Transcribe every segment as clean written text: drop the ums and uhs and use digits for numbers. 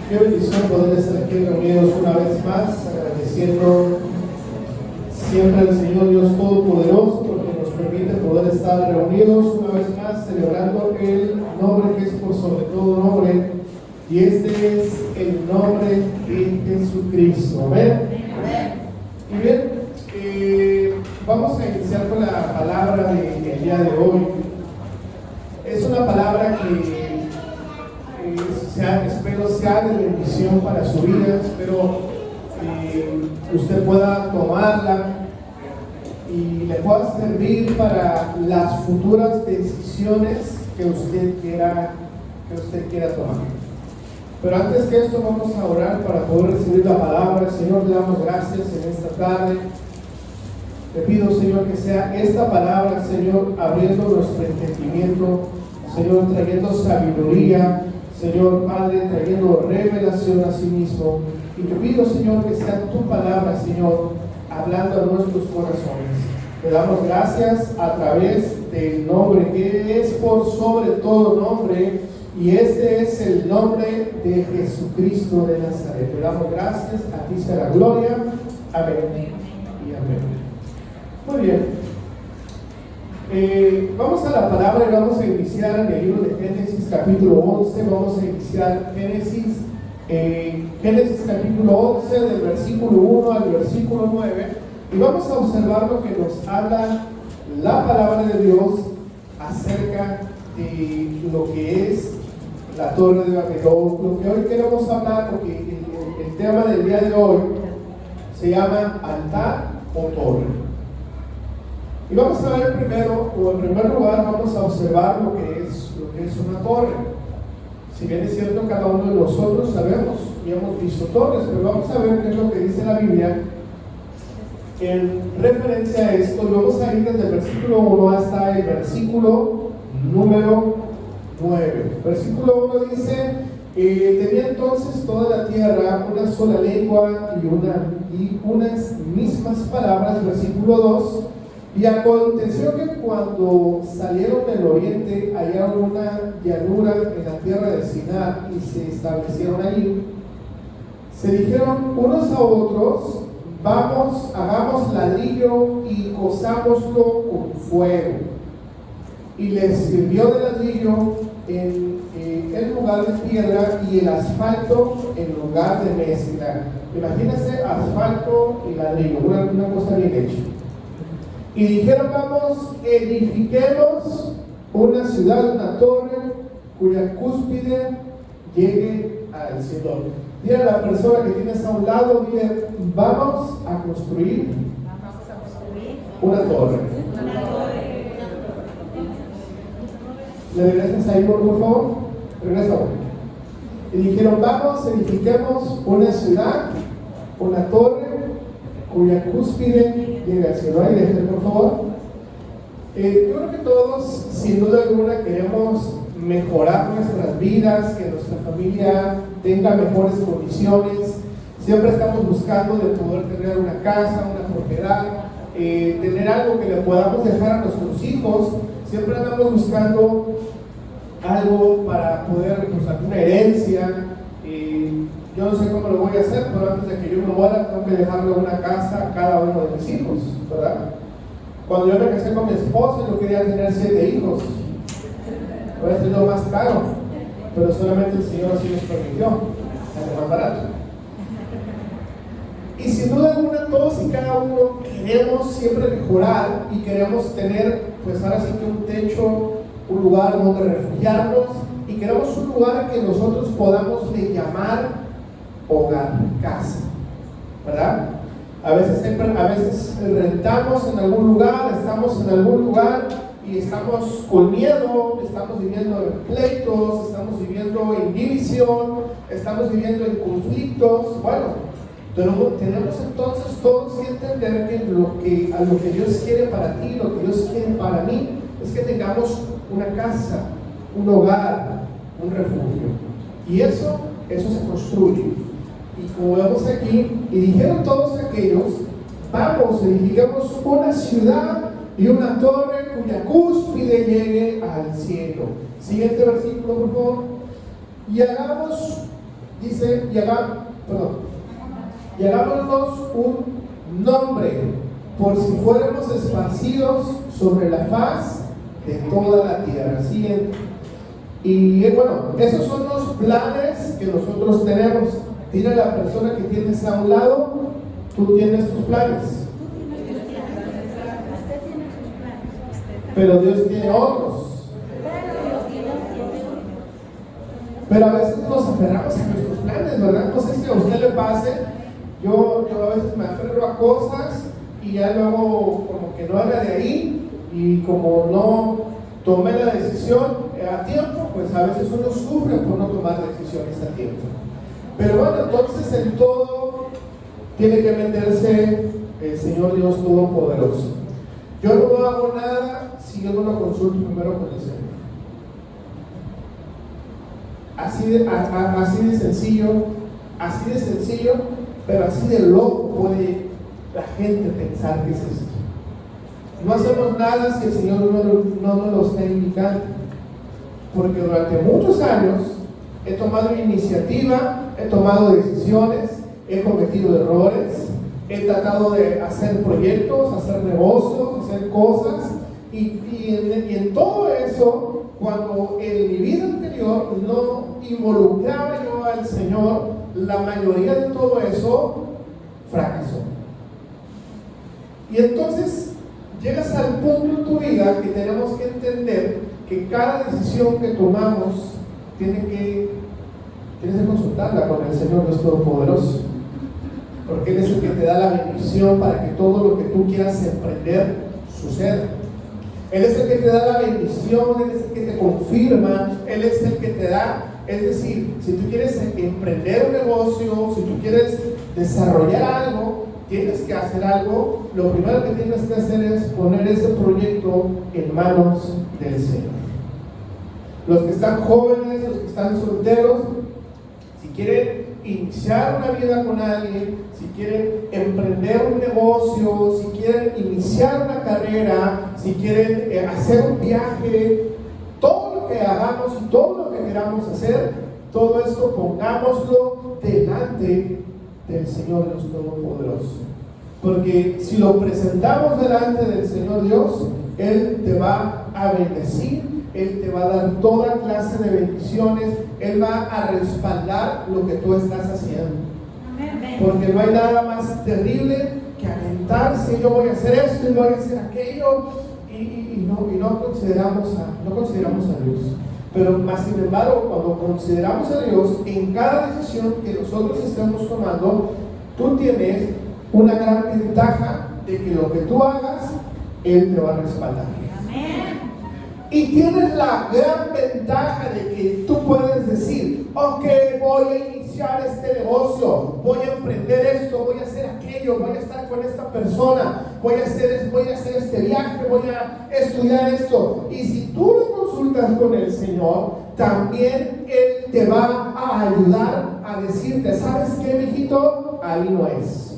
Qué bendición poder estar aquí reunidos una vez más, agradeciendo siempre al Señor Dios Todopoderoso porque nos permite poder estar reunidos una vez más, celebrando el nombre que es por sobre todo nombre, y este es el nombre de Jesucristo. Amén. Y bien, vamos a iniciar con la palabra del día de hoy. Es una palabra que espero sea de bendición para su vida. Espero usted pueda tomarla y le pueda servir para las futuras decisiones que usted quiera tomar. Pero antes que esto, vamos a orar para poder recibir la palabra. Señor, le damos gracias en esta tarde. Te pido, Señor, que sea esta palabra, Señor, abriendo nuestro entendimiento, Señor, trayendo sabiduría, Señor Padre, trayendo revelación a sí mismo. Y te pido, Señor, que sea tu palabra, Señor, hablando a nuestros corazones. Te damos gracias a través del nombre que es por sobre todo nombre, y este es el nombre de Jesucristo de Nazaret. Te damos gracias, a ti sea la gloria. Amén y amén. Muy bien. Vamos a la palabra y vamos a iniciar en el libro de Génesis capítulo 11. Vamos a iniciar Génesis capítulo 11 del versículo 1 al versículo 9, y vamos a observar lo que nos habla la palabra de Dios acerca de lo que es la torre de Babel. Lo que hoy queremos hablar, porque el tema del día de hoy se llama altar o torre. Y vamos a ver primero, o en primer lugar, vamos a observar lo que es una torre. Si bien es cierto, cada uno de nosotros sabemos y hemos visto torres, pero vamos a ver qué es lo que dice la Biblia en referencia a esto. Y vamos a ir desde el versículo 1 hasta el versículo número 9. Versículo 1 dice: tenía entonces toda la tierra una sola lengua y unas mismas palabras. Versículo 2: y aconteció que cuando salieron del oriente hallaron una llanura en la tierra de Sinar y se establecieron allí. Se dijeron unos a otros: vamos, hagamos ladrillo y cozámoslo con fuego. Y les sirvió de ladrillo en lugar de piedra y el asfalto en lugar de mezcla. Imagínense asfalto y ladrillo, una cosa bien hecha. Y dijeron: vamos, edifiquemos una ciudad, una torre, cuya cúspide llegue al cielo. Dile a la persona que tienes a un lado, dile: vamos a construir una torre. ¿Le regresas ahí, por favor? Regresa ahora. Y dijeron: vamos, edifiquemos una ciudad, una torre, cuya cúspide llega al cielo. Ahí déjenme, por favor. Yo creo que todos, sin duda alguna, queremos mejorar nuestras vidas, que nuestra familia tenga mejores condiciones. Siempre estamos buscando de poder tener una casa, una propiedad, tener algo que le podamos dejar a nuestros hijos. Siempre andamos buscando algo para poder, pues, alguna herencia. Yo no sé cómo lo voy a hacer, pero antes de que yo me muera tengo que dejarle una casa a cada uno de mis hijos, ¿verdad? Cuando yo me casé con mi esposa, yo quería tener 7 hijos. Voy a ser lo más caro, pero solamente el Señor así nos permitió, es más barato. Y sin duda alguna, todos y cada uno queremos siempre mejorar y queremos tener, pues ahora sí que un techo, un lugar donde refugiarnos, y queremos un lugar que nosotros podamos llamar hogar, casa, ¿verdad? A veces rentamos en algún lugar, estamos en algún lugar y estamos con miedo, estamos viviendo en pleitos, estamos viviendo en división, estamos viviendo en conflictos. Bueno, pero tenemos entonces todos que entender que a lo que Dios quiere para ti, lo que Dios quiere para mí, es que tengamos una casa, un hogar, un refugio. Y eso se construye. Y como vemos aquí, y dijeron todos aquellos: vamos, edificamos una ciudad y una torre cuya cúspide llegue al cielo. Siguiente versículo, por favor. Y hagamos dice, y hagámonos un nombre, por si fuéramos esparcidos sobre la faz de toda la tierra. Siguiente. Y bueno, esos son los planes que nosotros tenemos. Dile a la persona que tienes a un lado, tú tienes tus planes. Pero Dios tiene otros. Pero a veces nos aferramos a nuestros planes, ¿verdad? No sé si a usted le pase. Yo a veces me aferro a cosas y ya luego como que no haga de ahí, y como no tomé la decisión a tiempo, pues a veces uno sufre por no tomar decisiones a tiempo. Pero bueno, entonces en todo tiene que meterse el Señor Dios Todopoderoso. Yo no hago nada si yo no lo consulto primero con el Señor. Así de sencillo, pero así de loco puede la gente pensar que es esto. No hacemos nada si el Señor no nos lo está indicando, porque durante muchos años he tomado iniciativa, he tomado decisiones, he cometido errores, he tratado de hacer proyectos, hacer negocios, hacer cosas, y en todo eso, cuando en mi vida anterior no involucraba yo al Señor, la mayoría de todo eso fracasó. Y entonces llegas al punto en tu vida que tenemos que entender que cada decisión que tomamos tienes que consultarla con el Señor Dios Todopoderoso, porque Él es el que te da la bendición para que todo lo que tú quieras emprender suceda. Él es el que te da la bendición, Él es el que te confirma, Él es el que te da. Es decir, si tú quieres emprender un negocio, si tú quieres desarrollar algo, tienes que hacer algo, lo primero que tienes que hacer es poner ese proyecto en manos del Señor. Los que están jóvenes, los que están solteros, si quieren iniciar una vida con alguien, si quieren emprender un negocio, si quieren iniciar una carrera, si quieren hacer un viaje, todo lo que hagamos y todo lo que queramos hacer, todo esto pongámoslo delante del Señor Dios Todopoderoso. Porque si lo presentamos delante del Señor Dios, Él te va a bendecir, Él te va a dar toda clase de bendiciones, Él va a respaldar lo que tú estás haciendo. Porque no hay nada más terrible que aventarse, yo voy a hacer esto y voy a hacer aquello, y no consideramos a Dios. Pero más sin embargo, cuando consideramos a Dios, en cada decisión que nosotros estemos tomando, tú tienes una gran ventaja de que lo que tú hagas, Él te va a respaldar. Amén. Y tienes la gran ventaja de que tú puedes decir, ok, voy a iniciar este negocio, voy a emprender esto, voy a hacer aquello, voy a estar con esta persona, voy a hacer este viaje, voy a estudiar esto. Y si tú lo consultas con el Señor, también Él te va a ayudar a decirte, ¿sabes qué, mijito? Ahí no es.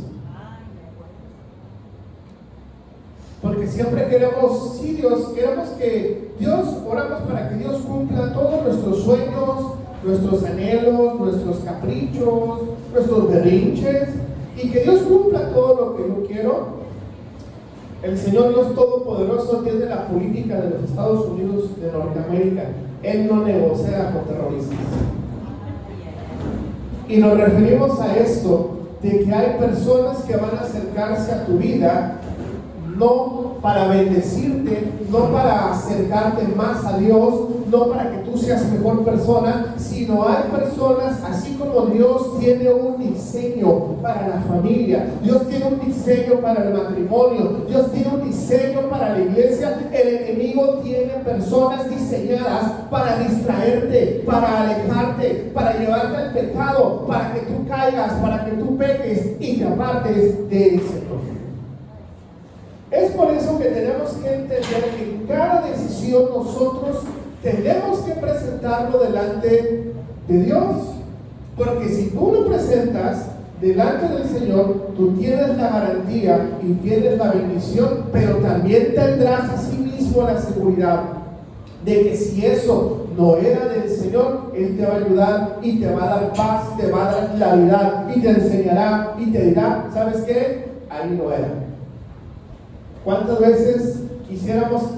Porque siempre queremos, sí, queremos que Dios, oramos para que Dios cumpla todos nuestros sueños, nuestros anhelos, nuestros caprichos, nuestros berrinches, y que Dios cumpla todo lo que yo quiero. El Señor Dios Todopoderoso tiene la política de los Estados Unidos de Norteamérica. Él no negocia con terroristas. Y nos referimos a esto, de que hay personas que van a acercarse a tu vida no para bendecirte, no para acercarte más a Dios, no para que tú seas mejor persona, sino hay personas, así como Dios tiene un diseño para la familia, Dios tiene un diseño para el matrimonio, Dios tiene un diseño para la iglesia, el enemigo tiene personas diseñadas para distraerte, para alejarte, para llevarte al pecado, para que tú caigas, para que tú peques y te apartes del Señor. Es por eso que tenemos que entender que en cada decisión nosotros tenemos que presentarlo delante de Dios. Porque si tú lo presentas delante del Señor, tú tienes la garantía y tienes la bendición, pero también tendrás a sí mismo la seguridad de que si eso no era del Señor, Él te va a ayudar y te va a dar paz, te va a dar claridad y te enseñará y te dirá, ¿sabes qué? Ahí no era. ¿Cuántas veces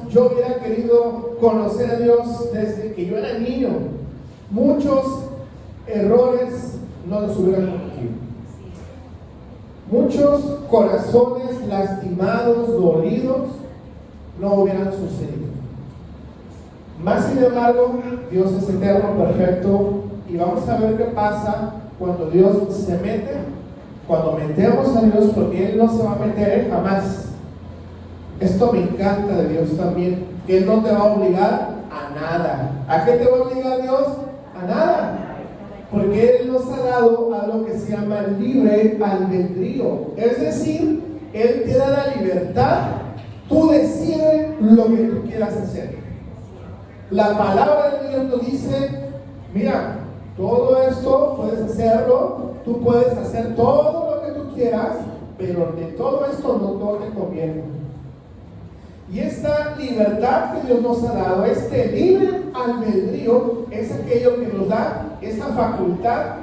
yo hubiera querido conocer a Dios desde que yo era niño? Muchos errores no los hubieran cometido. Muchos corazones lastimados, dolidos, no hubieran sucedido. Más sin embargo, Dios es eterno, perfecto, y vamos a ver qué pasa cuando Dios se mete, cuando metemos a Dios, porque Él no se va a meter jamás. Esto me encanta de Dios también, que Él no te va a obligar a nada. ¿A qué te va a obligar Dios? A nada. Porque Él nos ha dado algo que se llama libre albedrío. Es decir, Él te da la libertad, tú decides lo que tú quieras hacer. La palabra de Dios nos dice, mira, todo esto puedes hacerlo, tú puedes hacer todo lo que tú quieras, pero de todo esto no todo te conviene. Y esta libertad que Dios nos ha dado, este libre albedrío, es aquello que nos da esa facultad,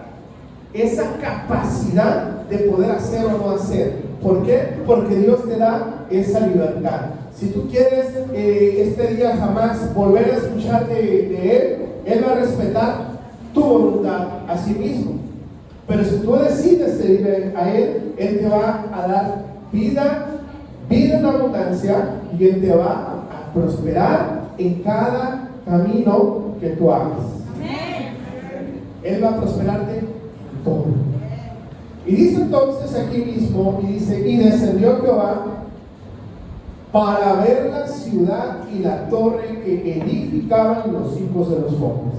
esa capacidad de poder hacer o no hacer. ¿Por qué? Porque Dios te da esa libertad. Si tú quieres este día jamás volver a escuchar de Él, Él va a respetar tu voluntad a sí mismo. Pero si tú decides seguir a Él, Él te va a dar vida en abundancia, y Él te va a prosperar en cada camino que tú hagas. Él va a prosperarte en todo. Y dice entonces aquí mismo, y dice, y descendió Jehová para ver la ciudad y la torre que edificaban los hijos de los hombres.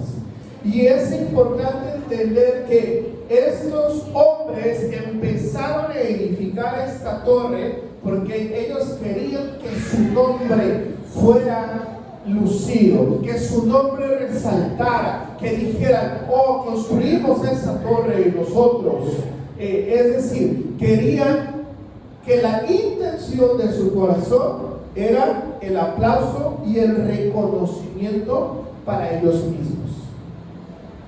Y es importante entender que estos hombres empezaron a edificar esta torre porque ellos querían que su nombre fuera lucido, que su nombre resaltara, que dijeran, oh, construimos esa torre nosotros. Es decir, querían que la intención de su corazón era el aplauso y el reconocimiento para ellos mismos.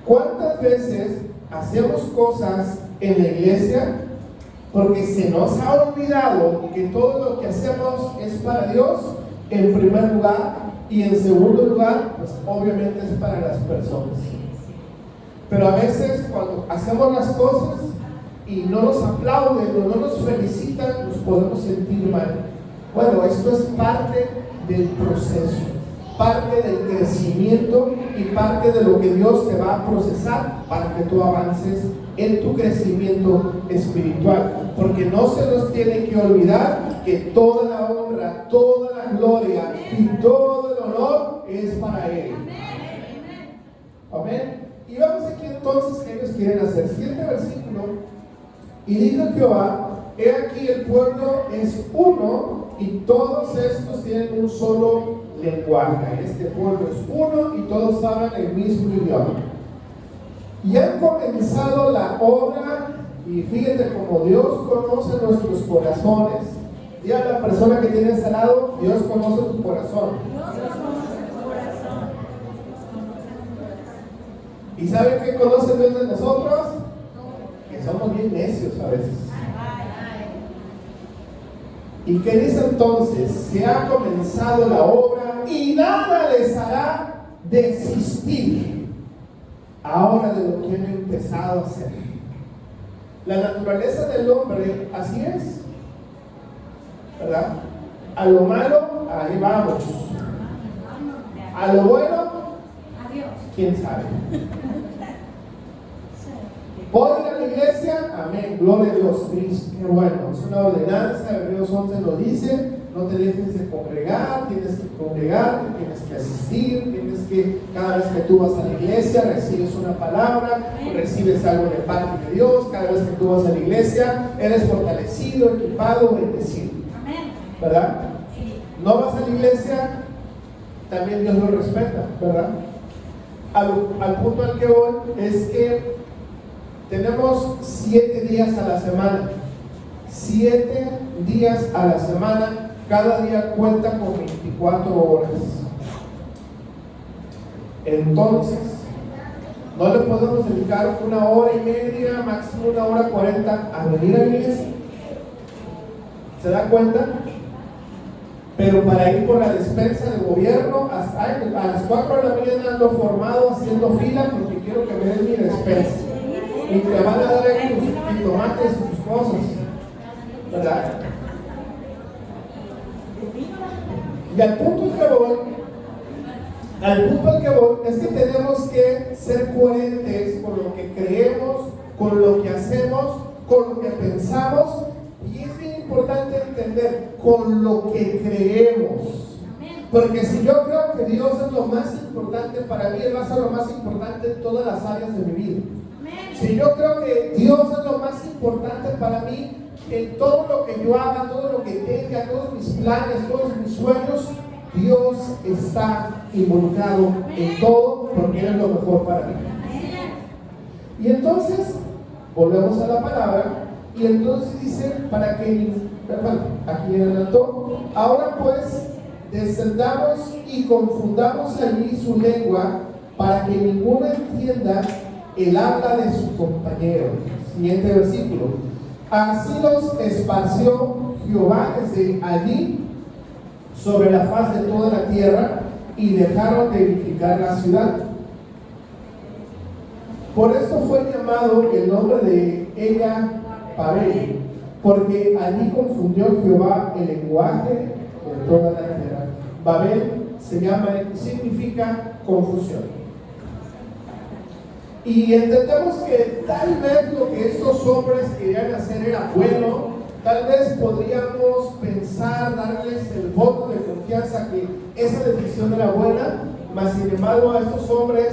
¿Cuántas veces hacemos cosas en la iglesia porque se nos ha olvidado que todo lo que hacemos es para Dios en primer lugar, y en segundo lugar, pues obviamente es para las personas? Pero a veces cuando hacemos las cosas y no nos aplauden o no nos felicitan, nos podemos sentir mal. Bueno, esto es parte del proceso, parte del crecimiento y parte de lo que Dios te va a procesar para que tú avances en tu crecimiento espiritual. Porque no se nos tiene que olvidar que toda la honra, toda la gloria y todo el honor es para Él. Amén. Y vamos aquí entonces que ellos quieren hacer. Siguiente versículo. Y dijo Jehová, he aquí el pueblo es uno y todos estos tienen un solo lenguaje. Este pueblo es uno y todos hablan el mismo idioma. Y han comenzado la obra, y fíjate cómo Dios conoce nuestros corazones. Y a la persona que tienes al lado, Dios conoce tu corazón. ¿Y saben qué conoce Dios de nosotros? Que somos bien necios a veces. ¿Y qué dice entonces? Se ha comenzado la obra y nada les hará desistir ahora de lo que han empezado a hacer. La naturaleza del hombre así es, ¿verdad? A lo malo, ahí vamos. A lo bueno, quién sabe. ¿Voy a ir a la iglesia? Amén, gloria a Dios, Cristo, qué bueno. Es una ordenanza, Hebreos 11 nos dice, no te dejes de congregar, tienes que congregar, tienes que asistir, tienes que, cada vez que tú vas a la iglesia, recibes una palabra, recibes algo de parte de Dios, cada vez que tú vas a la iglesia, eres fortalecido, equipado, bendecido. ¿Verdad? No vas a la iglesia, también Dios lo respeta, ¿verdad? Al punto al que voy es que tenemos 7 días a la semana. 7 días a la semana. Cada día cuenta con 24 horas. Entonces, no le podemos dedicar 1 hora y media, máximo 1 hora 40 a venir a la iglesia. ¿Se da cuenta? Pero para ir por la despensa del gobierno, a las 4 de la mañana ando formado haciendo fila porque quiero que me den mi despensa. Y te van a dar ahí tus tomates y tus cosas, ¿verdad? Y al punto al que voy es que tenemos que ser coherentes con lo que creemos, con lo que hacemos, con lo que pensamos. Y es bien importante entender con lo que creemos. Porque si yo creo que Dios es lo más importante para mí, Él va a ser lo más importante en todas las áreas de mi vida. Si yo creo que Dios es lo más importante para mí, en todo lo que yo haga, todo lo que tenga, todos mis planes, todos mis sueños, Dios está involucrado en todo porque Él es lo mejor para mí. Y entonces, volvemos a la palabra, y entonces dice, para que, bueno, aquí adelantó, ahora pues, descendamos y confundamos allí su lengua, para que ninguno entienda el habla de su compañero. Siguiente versículo. Así los esparció Jehová desde allí sobre la faz de toda la tierra, y dejaron de edificar la ciudad. Por esto fue llamado el nombre de ella Babel, porque allí confundió Jehová el lenguaje de toda la tierra. Babel significa confusión. Y entendemos que tal vez lo que estos hombres querían hacer era bueno. Tal vez podríamos pensar, darles el voto de confianza que esa decisión era buena, mas sin embargo a estos hombres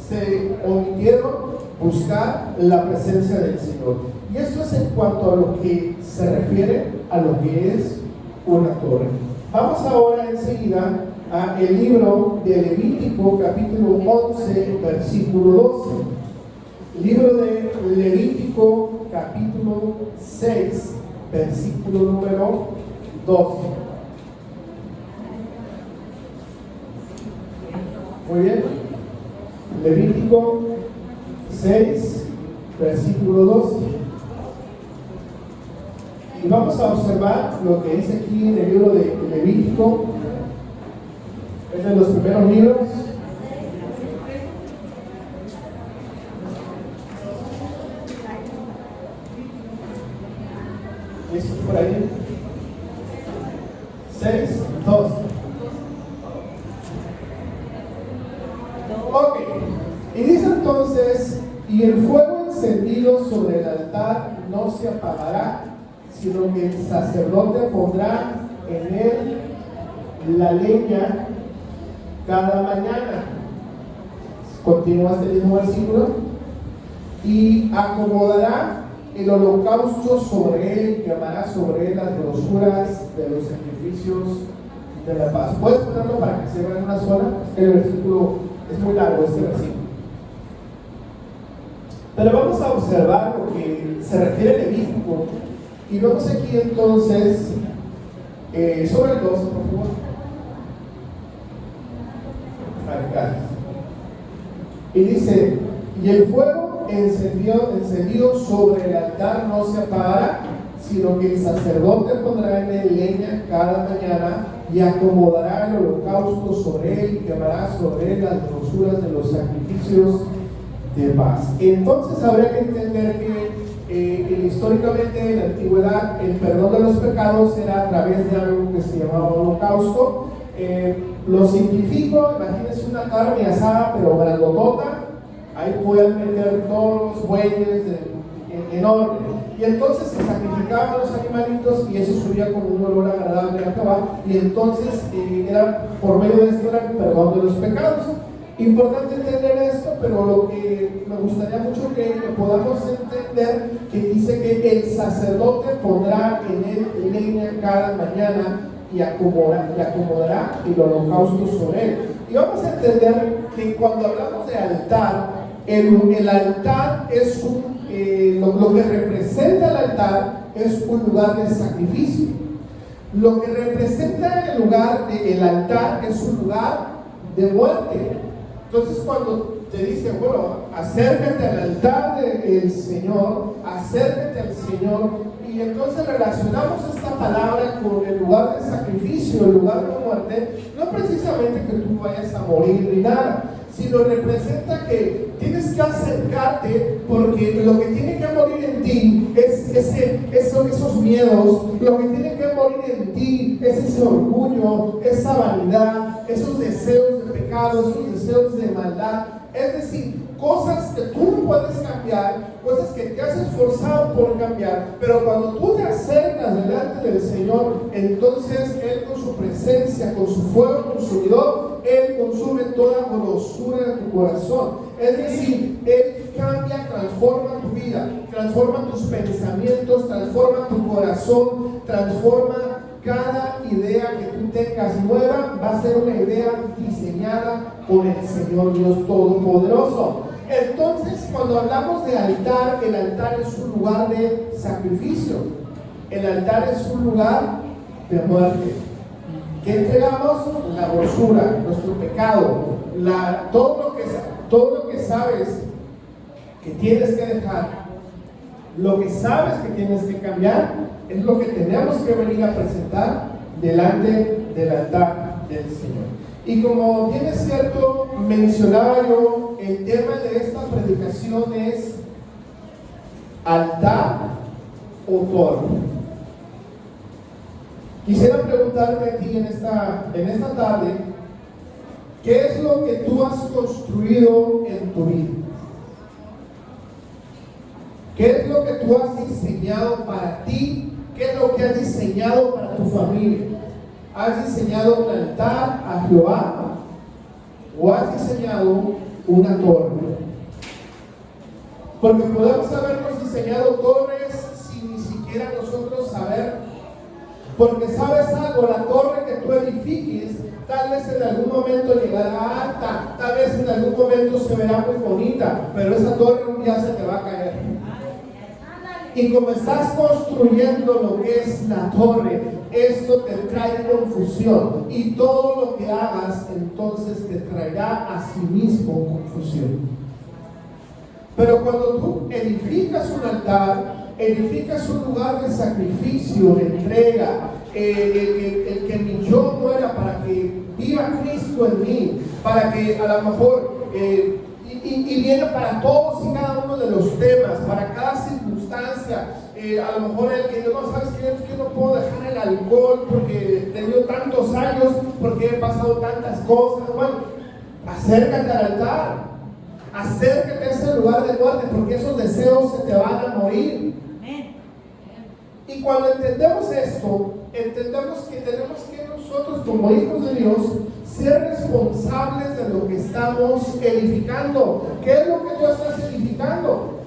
se omitieron buscar la presencia del Señor. Y esto es en cuanto a lo que se refiere a lo que es una torre. Vamos ahora enseguida a el libro de Levítico, capítulo 11, versículo 12. Libro de Levítico, capítulo 6, versículo número 12. Muy bien. Levítico 6, versículo 12. Y vamos a observar lo que dice aquí en el libro de Levítico. Es de los primeros libros. ¿Listo por ahí? 6, 12. Ok. Y dice entonces, y el fuego encendido sobre el altar no se apagará, sino que el sacerdote pondrá en él la leña cada mañana. Continúa este mismo versículo. Y acomodará el holocausto sobre él, y quemará sobre él las grosuras de los sacrificios de la paz. ¿Puedes ponerlo para que se vea en una sola? El versículo es muy largo, este versículo. Pero vamos a observar lo que se refiere a Levítico. Y vamos aquí entonces sobre el 12, por favor. Gracias. Y dice, y el fuego encendido sobre el altar no se apagará, sino que el sacerdote pondrá en él leña cada mañana, y acomodará el holocausto sobre él, y quemará sobre él las grosuras de los sacrificios de paz. Entonces habría que entender que históricamente en la antigüedad el perdón de los pecados era a través de algo que se llamaba holocausto. Lo simplifico, imagínense una carne asada pero grandotota, ahí pueden meter todos los bueyes en orden, y entonces se sacrificaban los animalitos y eso subía como un olor agradable a Jehová, y entonces era por medio de esto era el perdón de los pecados. Importante entender esto, pero lo que me gustaría mucho que podamos entender, que dice que el sacerdote pondrá en él leña cada mañana y acomodará el holocausto sobre él. Y vamos a entender que cuando hablamos de altar, el altar es lo que representa el altar es un lugar de sacrificio. Lo que representa el lugar del altar es un lugar de muerte. Entonces cuando te dice, bueno, acércate al altar del Señor, acércate al Señor, y entonces relacionamos esta palabra con el lugar de sacrificio, el lugar de muerte, no precisamente que tú vayas a morir ni nada, sino representa que tienes que acercarte, porque lo que tiene que morir en ti es esos miedos, lo que tiene que morir en ti es ese orgullo, esa vanidad, esos deseos de pecado, esos deseos de maldad. Es decir, cosas que tú no puedes cambiar, cosas que te has esforzado por cambiar, pero cuando tú te acercas delante del Señor, entonces Él con su presencia, con su fuego consumidor, Él consume toda grosura de tu corazón. Es decir, Él cambia, transforma tu vida, transforma tus pensamientos, transforma tu corazón, transforma cada idea que tú tengas nueva, va a ser una idea diseñada por el Señor Dios Todopoderoso. Entonces, cuando hablamos de altar, el altar es un lugar de sacrificio. El altar es un lugar de muerte. ¿Qué entregamos? La grosura, nuestro pecado, todo lo que sabes que tienes que dejar, lo que sabes que tienes que cambiar, es lo que tenemos que venir a presentar delante del altar del Señor. Y como bien es cierto, mencionaba yo, el tema de esta predicación es altar o torre. Quisiera preguntarte a ti en esta tarde, ¿qué es lo que tú has construido en tu vida? ¿Qué es lo que tú has diseñado para ti? ¿Qué es lo que has diseñado para tu familia? ¿Has diseñado un altar a Jehová o has diseñado una torre? Porque podemos habernos diseñado torres sin ni siquiera nosotros saber. Porque sabes algo, la torre que tú edifiques tal vez en algún momento llegará alta, tal vez en algún momento se verá muy bonita, pero esa torre un día se te va a caer. Y como estás construyendo lo que es la torre, esto te trae confusión. Y todo lo que hagas entonces te traerá a sí mismo confusión. Pero cuando tú edificas un altar, edificas un lugar de sacrificio, de entrega, el que mi yo muera para que viva Cristo en mí, para que a lo mejor... Y viene para todos y cada uno de los temas, para cada circunstancia. A lo mejor el que no sabes que yo no puedo dejar el alcohol porque he tenido tantos años, porque he pasado tantas cosas. Bueno, acércate al altar, acércate a ese lugar de muerte, porque esos deseos se te van a morir. Y cuando entendemos esto, entendemos que tenemos que nosotros como hijos de Dios ser responsables de lo que estamos edificando. ¿Qué es lo que tú estás edificando?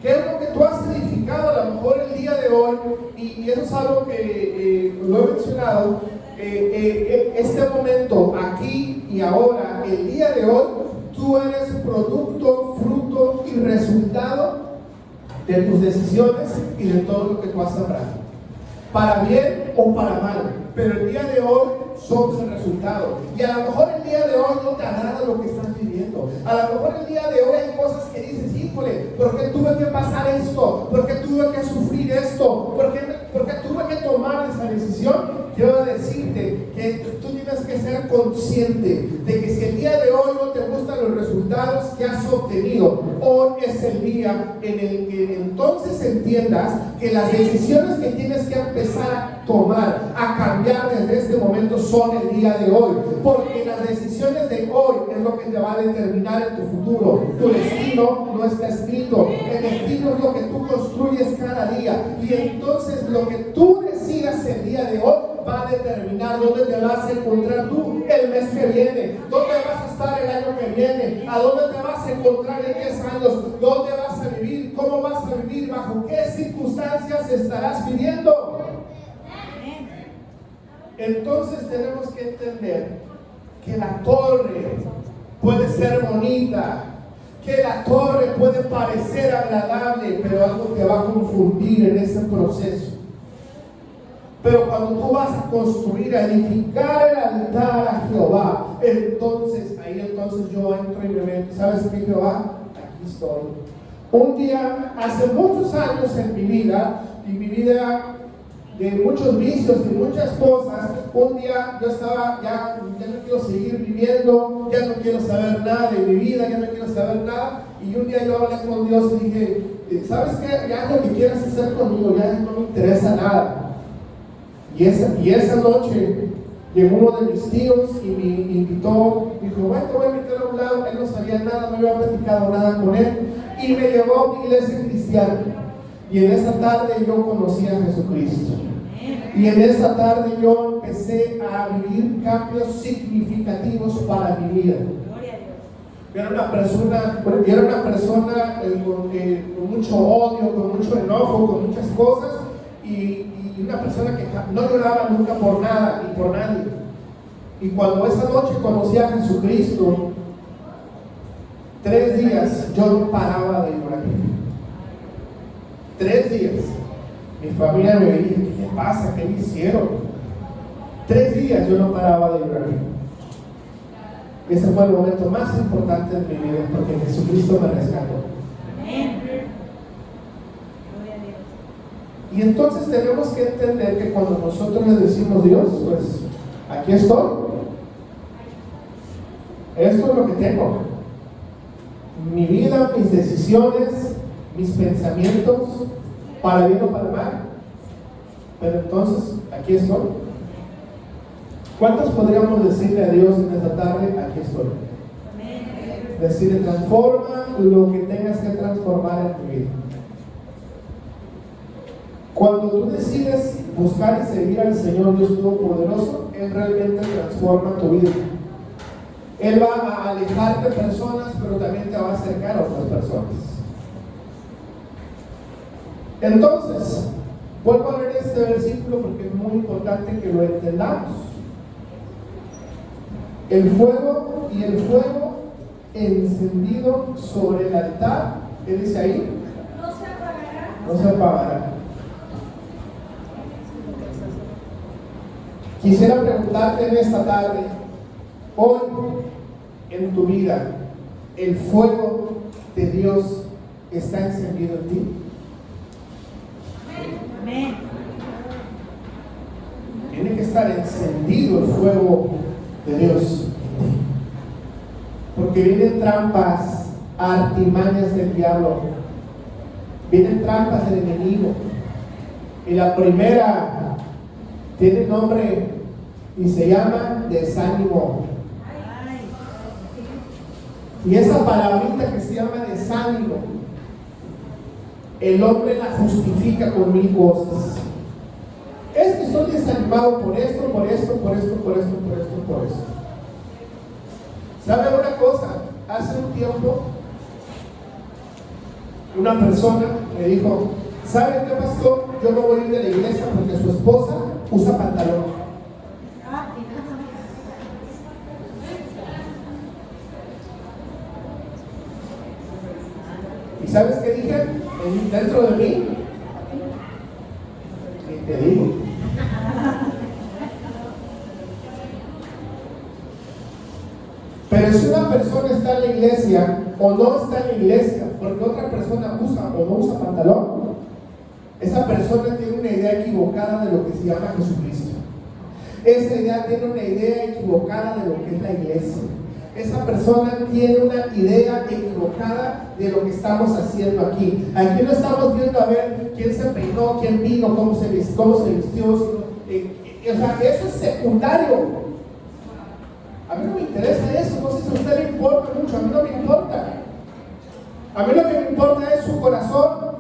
¿Qué es lo que tú has edificado a lo mejor el día de hoy? Y eso es algo que lo he mencionado. Este momento, aquí y ahora, el día de hoy, tú eres producto, fruto y resultado de tus decisiones y de todo lo que tú has sembrado, para bien o para mal, pero el día de hoy somos el resultado. Y a lo mejor el día de hoy no te agrada lo que estás viviendo, a lo mejor el día de hoy hay cosas que dices, híjole, ¿por qué tuve que pasar esto? ¿Por qué tuve que sufrir esto? ¿Por qué tuve que tomar esa decisión? Quiero decirte que tú tienes que ser consciente de que si el día de hoy no te gustan los resultados que has obtenido, hoy es el día en el que entonces entiendas que las decisiones que tienes que empezar a tomar, a cambiar desde este momento son el día de hoy, porque las decisiones de hoy es lo que te va a determinar en tu futuro. Tu destino no está escrito, el destino es lo que tú construyes cada día, y entonces lo que tú decidas el día de hoy va a determinar dónde te vas a encontrar tú el mes que viene, dónde vas a estar el año que viene, a dónde te vas a encontrar en 10 años, dónde vas a vivir, cómo vas a vivir, bajo qué circunstancias estarás viviendo. Entonces tenemos que entender que la torre puede ser bonita, que la torre puede parecer agradable, pero algo te va a confundir en ese proceso. Pero cuando tú vas a construir, a edificar el altar a Jehová, Entonces yo entro y me meto. ¿Sabes qué, Jehová? Aquí estoy. Un día, hace muchos años en mi vida de muchos vicios y muchas cosas, un día yo estaba, ya no quiero seguir viviendo, ya no quiero saber nada de mi vida, ya no quiero saber nada, y un día yo hablé con Dios y dije, ¿sabes qué? Ya lo que quieras hacer conmigo, ya no me interesa nada. Y esa noche llegó uno de mis tíos y me invitó, dijo, bueno, te voy a invitar a un lado. Él no sabía nada, no había platicado nada con él, y me llevó a una iglesia cristiana. Y en esa tarde yo conocí a Jesucristo. Y en esa tarde yo empecé a vivir cambios significativos para mi vida. Yo era una persona con mucho odio, con mucho enojo, con muchas cosas, y una persona que no lloraba nunca por nada ni por nadie. Y cuando esa noche conocí a Jesucristo, 3 días yo no paraba de llorar. 3 días. Mi familia me veía, ¿qué te pasa? ¿Qué me hicieron? 3 días yo no paraba de llorar. Ese fue el momento más importante de mi vida, porque Jesucristo me rescató. Y entonces tenemos que entender que cuando nosotros le decimos Dios, pues aquí estoy. Esto es lo que tengo. Mi vida, mis decisiones, mis pensamientos, para bien o para mal. Pero entonces, aquí estoy. ¿Cuántos podríamos decirle a Dios en esta tarde? Aquí estoy. Decirle, transforma lo que tengas que transformar en tu vida. Cuando tú decides buscar y seguir al Señor Dios Todopoderoso, Él realmente transforma tu vida. Él va a alejarte de personas, pero también te va a acercar a otras personas. Entonces, vuelvo a leer este versículo porque es muy importante que lo entendamos. El fuego encendido sobre el altar, ¿qué dice ahí? No se apagará. Quisiera preguntarte en esta tarde, hoy en tu vida, ¿el fuego de Dios está encendido en ti? Amén. Tiene que estar encendido el fuego de Dios, porque vienen trampas, artimañas del diablo, vienen trampas del enemigo, y la primera tiene nombre y se llama desánimo. Y esa palabrita que se llama desánimo, el hombre la justifica con 1000 cosas. Es que estoy desanimado por esto, por esto, por esto, por esto, por esto, por esto. ¿Sabe una cosa? Hace un tiempo una persona me dijo, ¿sabe qué, pastor? Yo no voy a ir de la iglesia porque su esposa usa pantalón. ¿Y sabes qué dije? Dentro de mí, y te digo, pero si una persona está en la iglesia o no está en la iglesia porque otra persona usa o no usa pantalón, esa persona tiene una idea equivocada de lo que se llama Jesucristo. Esa idea tiene una idea equivocada de lo que es la iglesia. Esa persona tiene una idea equivocada de lo que estamos haciendo aquí. Aquí no estamos viendo a ver quién se peinó, quién vino, cómo se vistió. O sea, eso es secundario. A mí no me interesa eso. No sé si a usted le importa mucho. A mí no me importa. A mí lo que me importa es su corazón.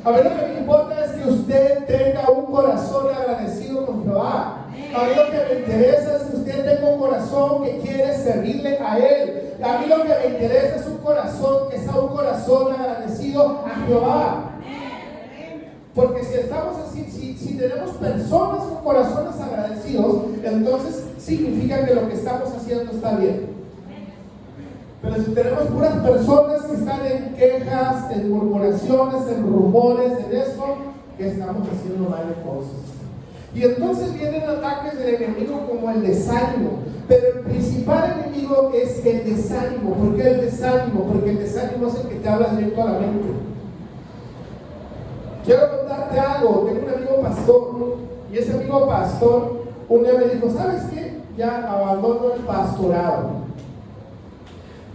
A mí lo que me importa es que usted tenga un corazón agradecido con Jehová. A mí lo que me interesa es que usted tenga un corazón que quiere servirle a Él. A mí lo que me interesa es un corazón que sea un corazón agradecido a Jehová. Porque si estamos así, si tenemos personas con corazones agradecidos, entonces significa que lo que estamos haciendo está bien. Pero si tenemos puras personas que están en quejas, en murmuraciones, en rumores, en eso, que estamos haciendo mal de cosas. Y entonces vienen ataques del enemigo como el desánimo. Pero el principal enemigo es el desánimo. ¿Por qué el desánimo? Porque el desánimo es el que te habla directo a la mente. Quiero contarte algo. Tengo un amigo pastor, y ese amigo pastor un día me dijo, ¿sabes qué? Ya abandono el pastorado.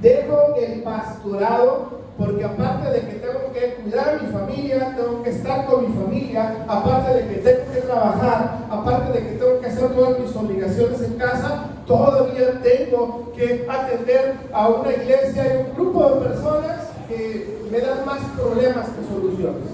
Dejo el pastorado porque aparte de que tengo que cuidar a mi familia, tengo que estar con mi familia, aparte de que tengo que trabajar, aparte de que tengo que hacer todas mis obligaciones en casa, todavía tengo que atender a una iglesia y un grupo de personas que me dan más problemas que soluciones.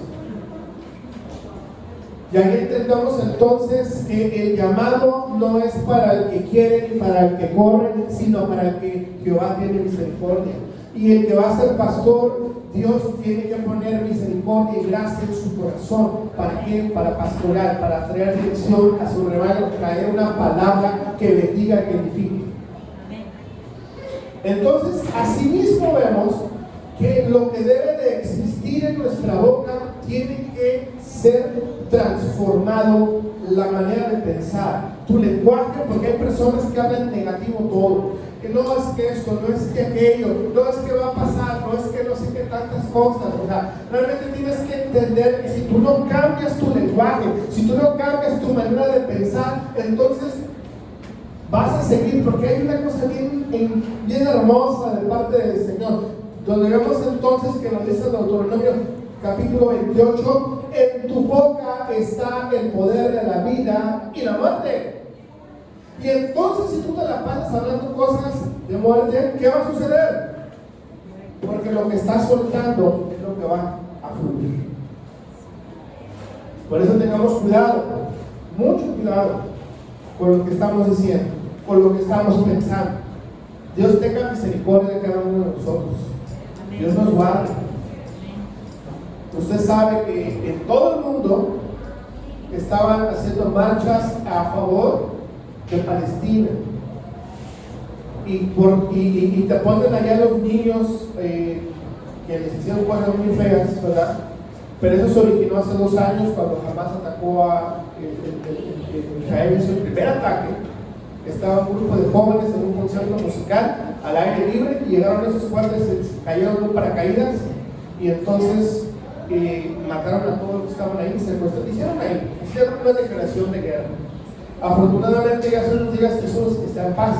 Y ahí entendamos entonces que el llamado no es para el que quiere ni para el que corre, sino para el que Jehová tiene misericordia. Y el que va a ser pastor, Dios tiene que poner misericordia y gracia en su corazón. ¿Para qué? Para pastorar, para traer dirección a su rebaño, traer una palabra que bendiga, que edifique. Entonces, asimismo vemos que lo que debe de existir en nuestra boca tiene que ser transformado, la manera de pensar, tu lenguaje, porque hay personas que hablan negativo todo, que no es que esto, no es que aquello, no es que va a pasar, no es que no sé qué tantas cosas. O sea, realmente tienes que entender que si tú no cambias tu lenguaje, si tú no cambias tu manera de pensar, entonces vas a seguir, porque hay una cosa bien hermosa de parte del Señor, donde vemos entonces que nos dice el Deuteronomio capítulo 28, en tu boca está el poder de la vida y la muerte. Y entonces si tú te la pasas hablando cosas de muerte, ¿qué va a suceder? Porque lo que estás soltando es lo que va a fluir. Por eso tengamos cuidado, mucho cuidado con lo que estamos diciendo, con lo que estamos pensando. Dios tenga misericordia de cada uno de nosotros. Dios nos guarde. Usted sabe que en todo el mundo estaban haciendo marchas a favor de Palestina. Y te ponen allá los niños que les hicieron cosas muy feas, ¿verdad? Pero eso se originó hace 2 años cuando Hamas atacó a Israel, hizo el primer ataque. Estaba un grupo de jóvenes en un concierto musical al aire libre y llegaron esos cuates, cayeron en paracaídas y entonces mataron a todos los que estaban ahí, hicieron una declaración de guerra. Afortunadamente ya son los días que Jesús está en paz.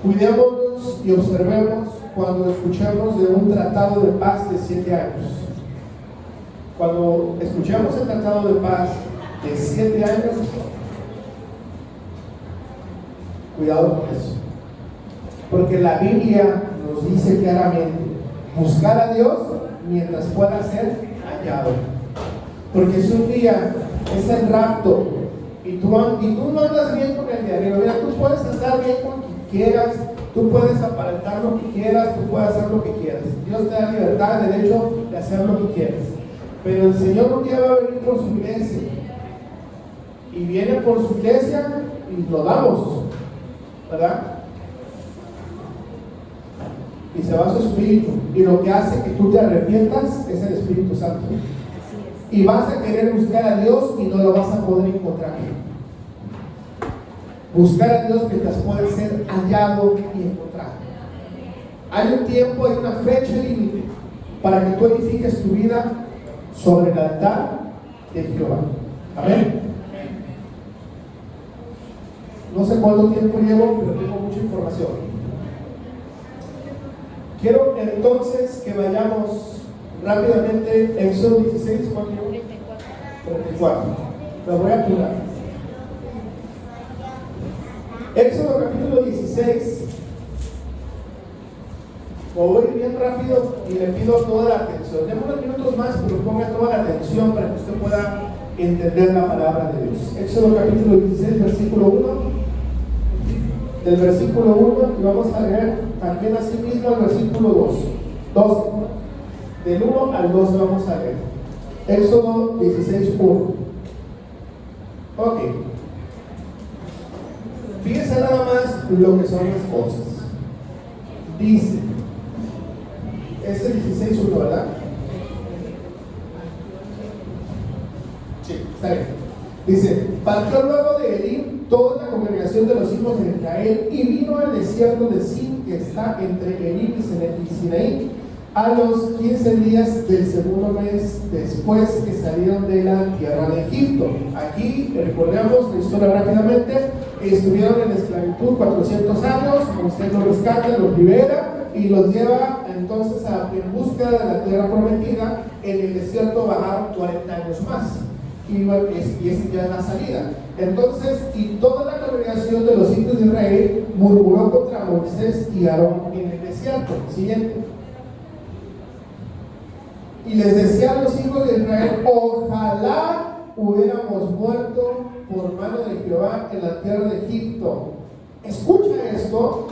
Cuidémonos y observemos cuando escuchemos de un tratado de paz de 7 años. Cuando escuchemos el tratado de paz de 7 años, cuidado con eso, porque la Biblia nos dice claramente: buscar a Dios mientras pueda ser hallado. Porque si un día es el rapto y tú no andas bien con el de arriba, mira, tú puedes andar bien con quien quieras, tú puedes aparentar lo que quieras, tú puedes hacer lo que quieras. Dios te da libertad, derecho de hacer lo que quieras. Pero el Señor un día va a venir por su iglesia. Y viene por su iglesia y lo damos, ¿verdad? Y se va su Espíritu, y lo que hace que tú te arrepientas es el Espíritu Santo, y vas a querer buscar a Dios y no lo vas a poder encontrar. Buscar a Dios mientras puede ser hallado y encontrado. Hay un tiempo, hay una fecha límite para que tú edifiques tu vida sobre el altar de Jehová. Amén. No sé cuánto tiempo llevo, pero tengo mucha información. Quiero entonces que vayamos rápidamente a Éxodo 16, ¿cuánto llevo? 34. Lo voy a apurar. Éxodo capítulo 16. Voy bien rápido y le pido toda la atención. Deme unos minutos más, pero ponga toda la atención para que usted pueda entender la palabra de Dios. Éxodo capítulo 16, versículo 1. Del versículo 1 y vamos a leer también así mismo el versículo 12. Del 1 al 12 vamos a leer. Éxodo 16, 1. Ok. Fíjense nada más lo que son las cosas. Dice, es el 16, 1, ¿verdad? Sí, está bien. Dice, partió luego de Elim toda la congregación de los hijos de Israel y vino al desierto de Sin, que está entre Elim y Sinaí, a los 15 días del segundo mes después que salieron de la tierra de Egipto. Aquí, recordemos la historia rápidamente, estuvieron en esclavitud 400 años, Moisés los rescata, los libera y los lleva entonces en búsqueda de la tierra prometida. En el desierto bajaron 40 años más. Y esa ya es la salida. Entonces, y toda la congregación de los hijos de Israel murmuró contra Moisés y Aarón en el desierto. Siguiente. Y les decía a los hijos de Israel: ojalá hubiéramos muerto por mano de Jehová en la tierra de Egipto. Escucha esto.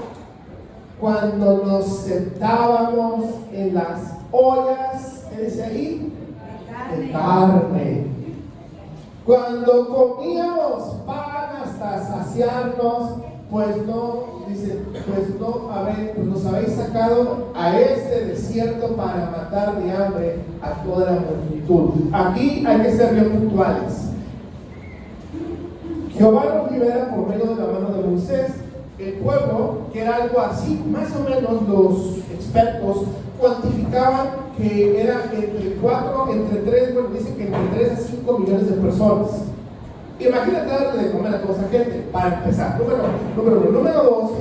Cuando nos sentábamos en las ollas, ¿qué dice ahí? De carne. Cuando comíamos pan hasta saciarnos, pues no, dice, pues nos habéis sacado a este desierto para matar de hambre a toda la multitud. Aquí hay que ser bien puntuales. Jehová nos libera por medio de la mano de Moisés. El pueblo, que era algo así, más o menos los expertos cuantificaban que era entre 3, bueno, dicen que entre 3 a 5 millones de personas. Imagínate darle de comer a toda esa gente, para empezar. Número 2,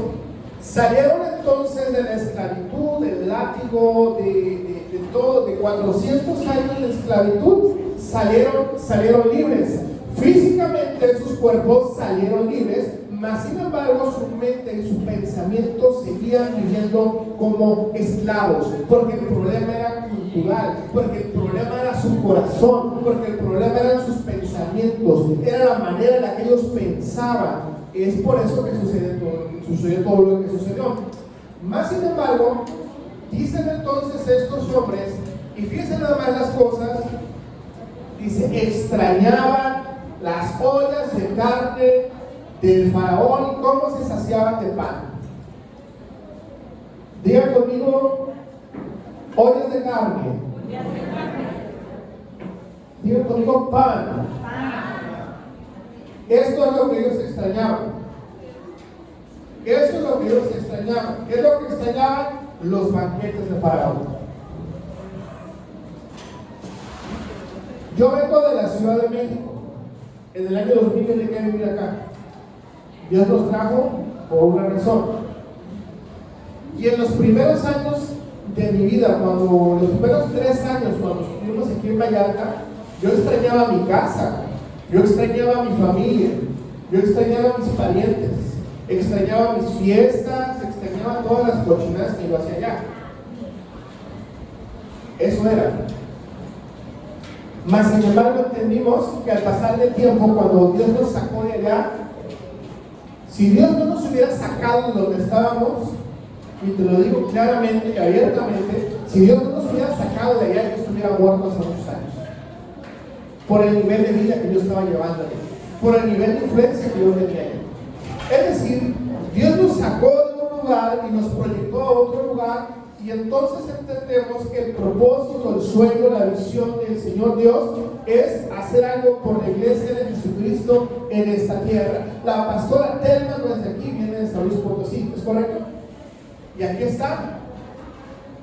salieron entonces de la esclavitud, del látigo, de todo, de 400 años de esclavitud, salieron libres. Físicamente sus cuerpos salieron libres, mas sin embargo su mente y su pensamiento seguían viviendo como esclavos, porque el problema era cultural, porque el problema era su corazón, porque el problema eran sus pensamientos, era la manera en la que ellos pensaban. Es por eso que sucedió todo lo que sucedió. Más sin embargo, dicen entonces estos hombres, y fíjense nada más las cosas, dice, extrañaban las ollas de carne del faraón y cómo se saciaban de pan. Digan conmigo, ollas de carne. Digan conmigo, pan. Esto es lo que ellos extrañaban. Eso es lo que ellos extrañaban. ¿Qué es lo que extrañaban? Los banquetes de faraón. Yo vengo de la Ciudad de México. En el año 2000 llegué a vivir acá. Dios nos trajo por una razón. Y en los primeros años de mi vida, los primeros 3 años, cuando estuvimos aquí en Vallarta, yo extrañaba mi casa, yo extrañaba mi familia, yo extrañaba mis parientes, extrañaba mis fiestas, extrañaba todas las cochinadas que yo hacía allá. Eso era. Mas sin embargo entendimos que al pasar del tiempo, cuando Dios nos sacó de allá, si Dios no nos hubiera sacado de donde estábamos, y te lo digo claramente y abiertamente, si Dios no nos hubiera sacado de allá, yo estuviera muerto hace muchos años. Por el nivel de vida que yo estaba llevando, por el nivel de influencia que yo tenía. Es decir, Dios nos sacó de un lugar y nos proyectó a otro lugar. Y entonces entendemos que el propósito, el sueño, la visión del Señor Dios es hacer algo por la iglesia de Jesucristo en esta tierra. La pastora Telma no es de aquí, viene de San Luis Potosí, ¿es correcto? Y aquí está.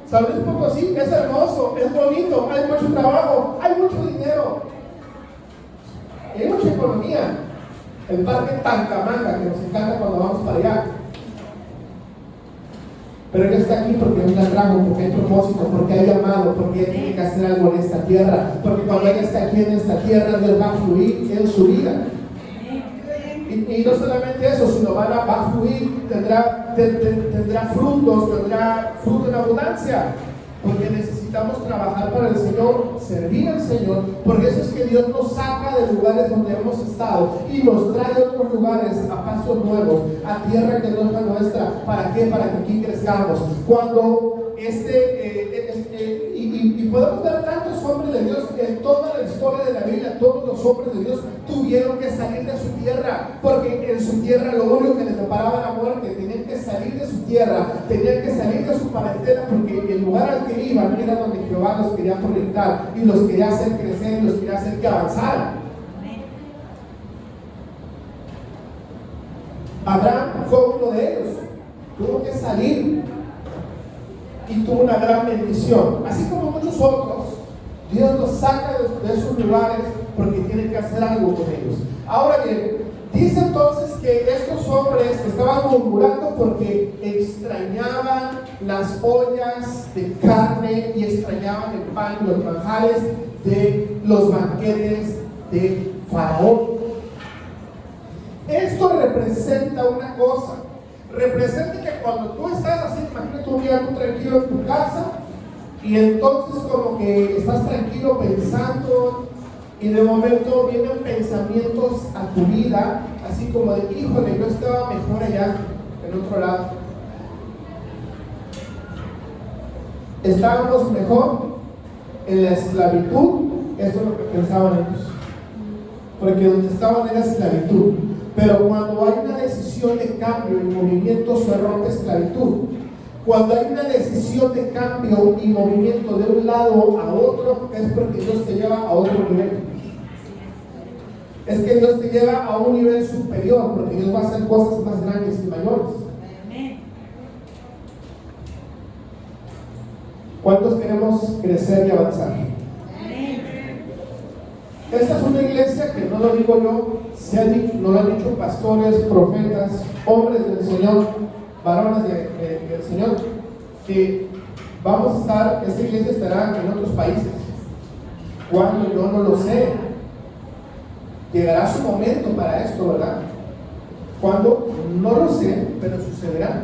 San Luis Potosí es hermoso, es bonito, hay mucho trabajo, hay mucho dinero, hay mucha economía. El parque Tangamanga, que nos encanta cuando vamos para allá. Pero ella está aquí porque Dios la trajo, porque hay propósito, porque hay llamado, porque ella tiene que hacer algo en esta tierra, porque cuando ella está aquí en esta tierra, Dios va a fluir en su vida. Y no solamente eso, sino va a fluir, tendrá frutos, tendrá fruto en abundancia, porque necesitamos trabajar para el Señor, servir al Señor, porque eso es que Dios nos saca de lugares donde hemos estado y nos trae a otros lugares, a pasos nuevos, a tierra que no es la nuestra. ¿Para qué? Para que aquí crezcamos. Cuando y podemos ver tantos hombres de Dios en toda la historia de la Biblia, todos los hombres de Dios tuvieron que salir de su tierra, porque en su tierra lo único que les deparaba la muerte. Tenían que salir de su tierra, tenían que salir de su parentela, porque el lugar al que iban era donde Jehová los quería proyectar y los quería hacer crecer y los quería hacer que avanzaran. Abraham fue uno de ellos. Tuvo que salir y tuvo una gran bendición. Así como muchos otros, Dios los saca de esos lugares porque tiene que hacer algo con ellos. Ahora bien, dice entonces que estos hombres estaban murmurando porque extrañaban las ollas de carne y extrañaban el pan y los manjares de los banquetes de Faraón. Esto representa una cosa. Representa que cuando tú estás así, imagínate un día tú tranquilo en tu casa y entonces como que estás tranquilo pensando y de momento vienen pensamientos a tu vida, así como de, híjole, yo estaba mejor allá, en otro lado. Estábamos mejor en la esclavitud, esto es lo que pensaban ellos, porque donde estaban era esclavitud. Pero cuando hay una decisión de cambio y movimiento, se rompe esclavitud. Cuando hay una decisión de cambio y movimiento de un lado a otro, es porque Dios te lleva a otro nivel. Es que Dios te lleva a un nivel superior, porque Dios va a hacer cosas más grandes y mayores. ¿Cuántos queremos crecer y avanzar? Esta es una iglesia que no lo digo yo, no lo han dicho pastores, profetas, hombres del Señor, varones del Señor, que vamos a estar, esta iglesia estará en otros países. ¿Cuándo? Yo no lo sé. Llegará su momento para esto, ¿verdad? ¿Cuándo? No lo sé, pero sucederá.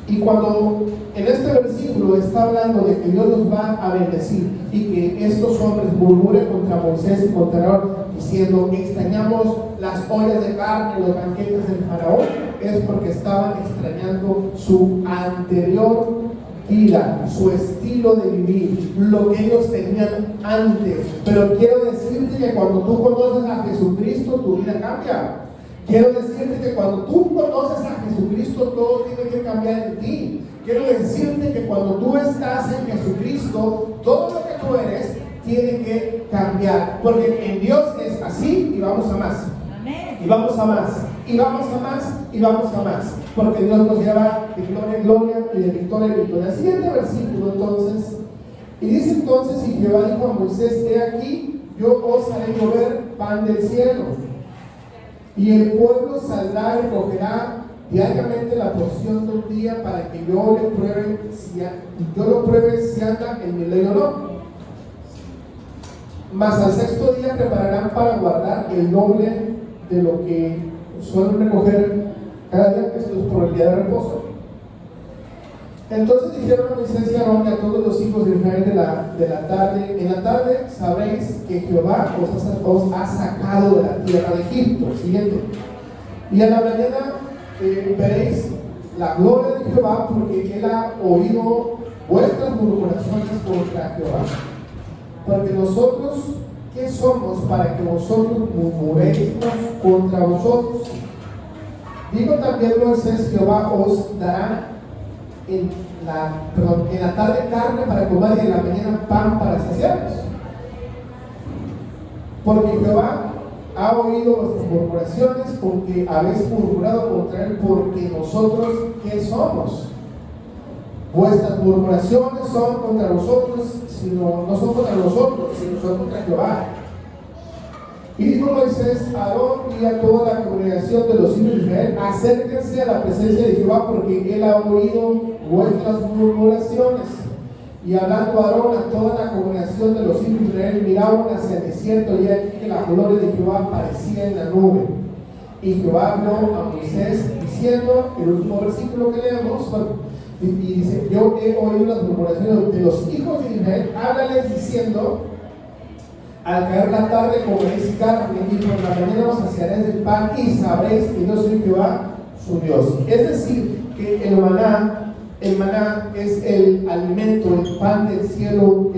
Y cuando en este versículo está hablando de que Dios los va a bendecir y que estos hombres murmuren contra Moisés y contra Aarón diciendo extrañamos las ollas de carne, los banquetes del Faraón, es porque estaban extrañando su anterior vida, su estilo de vivir, lo que ellos tenían antes. Pero quiero decirte que cuando tú conoces a Jesucristo, tu vida cambia. Quiero decirte que cuando tú conoces a Jesucristo, todo tiene que cambiar en ti. Quiero decirte que cuando tú estás en Jesucristo, todo lo que tú eres tiene que cambiar. Porque en Dios es así y vamos a más. Y vamos a más. Y vamos a más. Y vamos a más. Porque Dios nos lleva de gloria en gloria y de victoria en victoria. El siguiente versículo entonces. Y dice entonces, y Jehová dijo a Moisés, he aquí, yo os haré llover pan del cielo. Y el pueblo saldrá y recogerá diariamente la porción de un día para que yo lo pruebe si anda en mi ley o no. Mas al sexto día prepararán para guardar el doble de lo que suelen recoger cada día, esto es por el día de reposo. Entonces dijeron a Moisés y a Aarón y a todos los hijos de Israel de la tarde, en la tarde sabréis que Jehová os ha sacado de la tierra de Egipto. Siguiente. Y a la mañana veréis la gloria de Jehová, porque él ha oído vuestras murmuraciones contra Jehová. Porque nosotros, ¿qué somos para que vosotros murmuréis contra vosotros? Digo también Moisés, Jehová os dará en la tarde carne para comer y en la mañana pan para saciarnos. Porque Jehová ha oído vuestras murmuraciones, porque habéis murmurado contra él, porque nosotros, ¿qué somos? Vuestras murmuraciones son contra vosotros, no son contra nosotros, sino son contra Jehová. Y dijo Moisés a Aarón y a toda la congregación de los hijos de Israel, acérquense a la presencia de Jehová, porque él ha oído vuestras murmuraciones. Y hablando Aarón a toda la congregación de los hijos de Israel, miraban hacia el desierto, y aquí que la gloria de Jehová aparecía en la nube. Y Jehová habló a Moisés diciendo, el último versículo que leemos, y dice, yo he oído las murmuraciones de los hijos de Israel, háblales diciendo, al caer la tarde comeréis carne, y por la mañana os saciaréis del pan, y sabréis que yo soy Jehová, su Dios. Es decir, que el maná es el alimento, el pan del cielo.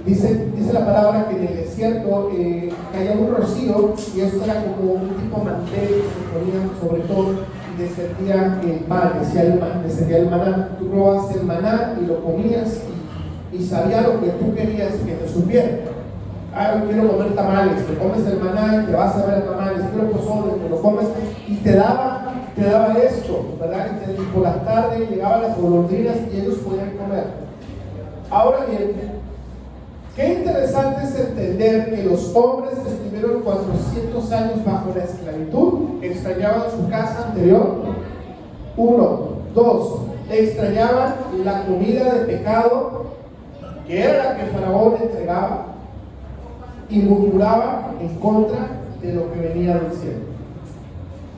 Dice la palabra que en el desierto caía un rocío, y esto era como un tipo mantel que se ponía sobre todo y descendía el pan, descendía el maná. Tú probabas el maná y lo comías y sabía lo que tú querías que te supiera. quiero comer tamales, te comes el maná y te vas a ver tamales, quiero pozole, te lo comes, y te daba esto, ¿verdad? Y por las tardes llegaban las golondrinas y ellos podían comer. Ahora bien, qué interesante es entender que los hombres que estuvieron 400 años bajo la esclavitud extrañaban su casa anterior. 1, 2, extrañaban la comida de pecado, que era la que Faraón entregaba, y murmuraba en contra de lo que venía del cielo.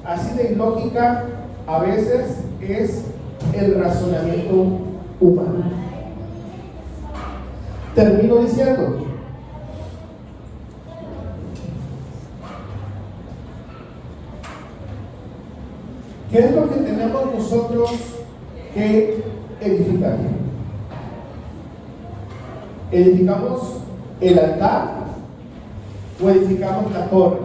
Así de ilógica a veces es el razonamiento humano. Termino diciendo, ¿qué es lo que tenemos nosotros que edificar? ¿Edificamos el altar o edificamos la torre?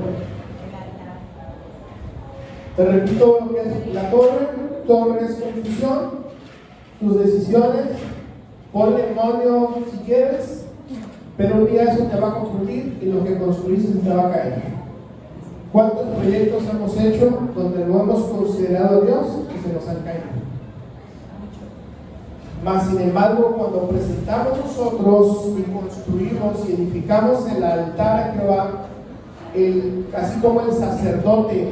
Te repito lo que es la torre. Torre es confusión, tus decisiones, ponle demonio si quieres, pero un día eso te va a confundir y lo que construiste te va a caer. ¿Cuántos proyectos hemos hecho donde no hemos considerado a Dios y se nos han caído? Mas sin embargo, cuando presentamos nosotros y construimos y edificamos el altar a Jehová, así como el sacerdote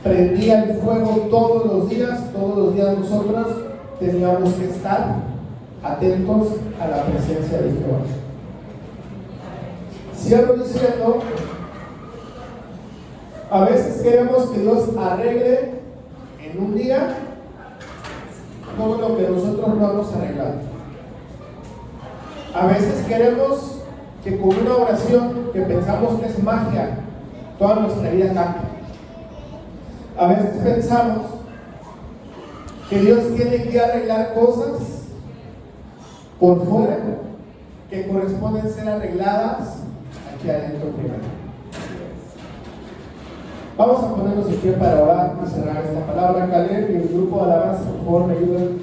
prendía el fuego todos los días nosotros teníamos que estar atentos a la presencia de Jehová. Cierro diciendo, a veces queremos que Dios arregle en un día todo lo que nosotros no hemos arreglado. A veces queremos que con una oración que pensamos que es magia, toda nuestra vida cambie. A veces pensamos que Dios tiene que arreglar cosas por fuera que corresponden ser arregladas aquí adentro primero. Vamos a ponernos en pie para orar y cerrar esta palabra. Caleb y el grupo de alabanza, por favor, me ayuden.